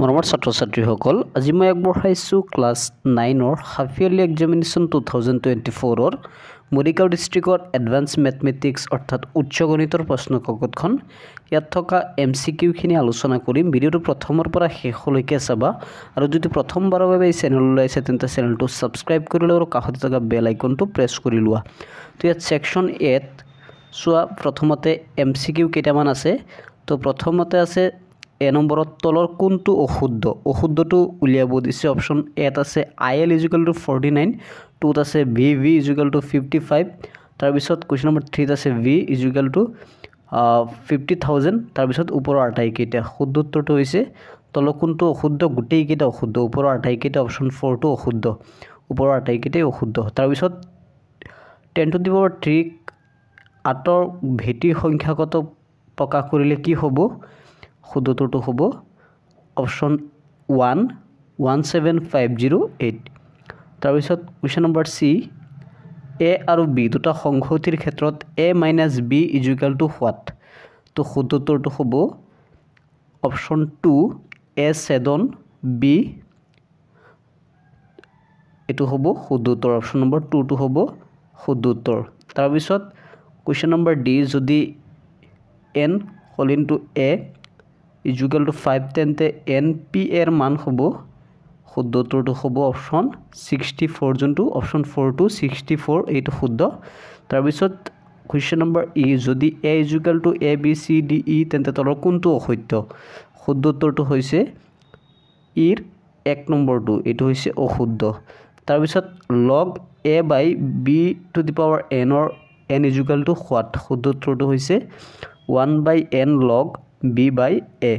মৰমৰ ছাত্ৰ ছাত্ৰীসকল আজি মই আগবঢ়াইছোঁ ক্লাছ 9ৰ হাফ ইয়াৰলি এক্সামিনেশ্যন 2024ৰ মৰিগাঁও ডিষ্ট্ৰিক্টৰ এডভান্স মেথমেটিক্স অৰ্থাৎ উচ্চ গণিতৰ প্ৰশ্ন কাকতখন ইয়াত থকা এমচিকিউখিনি আলোচনা কৰিম। ভিডিঅ'টো প্ৰথমৰ পৰা শেষলৈকে চাবা আৰু যদি প্ৰথমবাৰৰ বাবে এই চেনেললৈ আহিছে তেন্তে চেনেলটো ছাবস্ক্ৰাইব কৰি লোৱা আৰু কাষতে থকা বেল আইকনটো প্ৰেছ কৰি লোৱা। তো ইয়াত ছেকশ্যন 8 চোৱা, প্ৰথমতে এমচিকিউ কেইটামান আছে। তো প্ৰথমতে আছে এ নম্বৰত তলৰ কোনটো অশুদ্ধটো উলিয়াব দিছে। অপশ্যন এত আছে IL = 49, 2ত আছে VV = 55, তাৰপিছত কুৱেশ্যন নম্বৰ 3ত আছে V = 50,000, তাৰপিছত ওপৰৰ আটাইকেইটা। শুদ্ধ উত্তৰটো হৈছে তলৰ কোনটো অশুদ্ধ, গোটেইকেইটা অশুদ্ধ। ওপৰৰ আটাইকেইটা অপশ্যন 4টো অশুদ্ধ, ওপৰৰ আটাইকেইটাই অশুদ্ধ। তাৰপিছত 10⁻³ 8ৰ ভেটি সংখ্যাগত প্ৰকাশ কৰিলে কি হ'ব? শুদ্ধ উত্তৰটো হ'ব অপশ্যন 1 17508। তাৰপিছত কুৱেশ্যন নম্বৰ চি, এ আৰু বি দুটা সংহতিৰ ক্ষেত্ৰত A - B = what? তো শুদ্ধ উত্তৰটো হ'ব অপশ্যন 2 A/B। এইটো হ'ব শুদ্ধ উত্তৰ। অপশ্যন নম্বৰ 2টো হ'ব শুদ্ধ উত্তৰ। তাৰপিছত কুৱেশ্যন নম্বৰ ডি, যদি n = A = 5 তেন্তে NP এৰ মান হ'ব, শুদ্ধ উত্তৰটো হ'ব অপশ্যন 64, যোনটো অপশ্যন 4টো 64, এইটো শুদ্ধ। তাৰপিছত কুৱেশ্যন নম্বৰ ই, যদি A = ABCDE তেন্তে তলৰ কোনটো অসত্য? শুদ্ধ উত্তৰটো হৈছে ইৰ 1 নম্বৰটো, এইটো হৈছে অশুদ্ধ। তাৰপিছত log A/B⁴ n = what? শুদ্ধ উত্তৰটো হৈছে 1/n log B/A,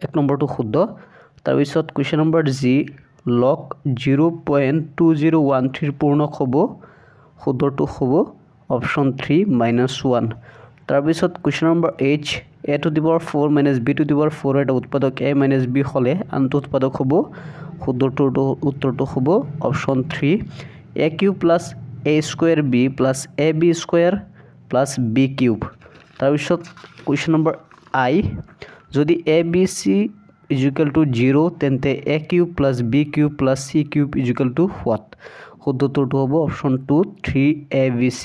1 নম্বৰটো শুদ্ধ। তাৰপিছত কুৱেশ্যন নম্বৰ জি, log 0.2013 পূৰ্ণক হ'ব, শুদ্ধটো হ'ব অপশ্যন 3 -1। তাৰপিছত question number H, A⁴ - B⁴ এটা উৎপাদক A - B হ'লে আনটো উৎপাদক হ'ব, শুদ্ধ উত্তৰটো হ'ব option 3 A³ + A² B + AB² + B³। তাৰপিছত কুৱেশ্যন নম্বৰ আই, যদি ABC = 0 তেন্তে A³ + B³ + C³ = what? শুদ্ধ উত্তৰটো হ'ব অপশ্যন 2 3ABC।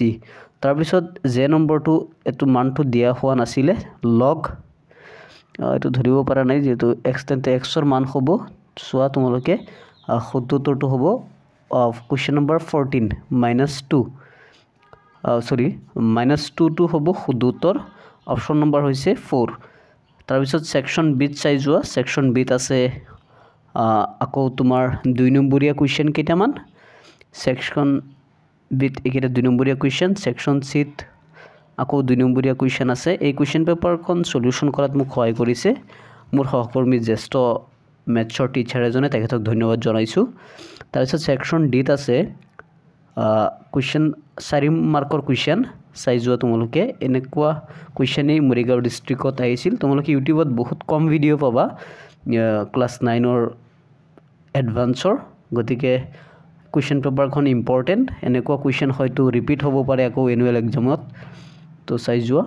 তাৰপিছত জে নম্বৰটো, এইটো মানটো দিয়া হোৱা নাছিলে, লগ এইটো ধৰিব পৰা নাই যিহেতু x, তেন্তে xৰ মান হ'ব, চোৱা তোমালোকে, শুদ্ধ উত্তৰটো হ'ব কুৱেশ্যন নম্বৰ 14 -2টো হ'ব শুদ্ধ উত্তৰ। অপশ্যন নম্বৰ হৈছে 4। তাৰপিছত ছেকশ্যন বিত চাই যোৱা। ছেকশ্যন বিত আছে আকৌ তোমাৰ 2 নম্বৰীয়া কুৱেশ্যন কেইটামান। ছেকশ্যন বিত এইকেইটা 2 নম্বৰীয়া কুৱেশ্যন। ছেকশ্যন চিত আকৌ 2 নম্বৰীয়া কুৱেশ্যন আছে। এই কুৱেশ্যন পেপাৰখন সলিউশ্যন কৰাত মোক সহায় কৰিছে মোৰ সহকৰ্মী জ্যেষ্ঠ মেথছৰ টিচাৰ এজনে, তেখেতক ধন্যবাদ জনাইছোঁ। তাৰপিছত ছেকশ্যন ডিত আছে কুৱেশ্যন 4 মাৰ্কৰ কুৱেশ্যন, চাই যোৱা তোমালোকে। এনেকুৱা কুৱেশ্যনেই মৰিগাঁও ডিষ্ট্ৰিক্টত আহিছিল। তোমালোকে ইউটিউবত বহুত কম ভিডিঅ' পাবা ক্লাছ 9ৰ এডভান্সৰ, গতিকে কুৱেশ্যন পেপাৰখন ইম্পৰ্টেণ্ট। এনেকুৱা কুৱেশ্যন হয়তো ৰিপিট হ'ব পাৰে আকৌ এনুৱেল এক্সামত, তো চাই যোৱা।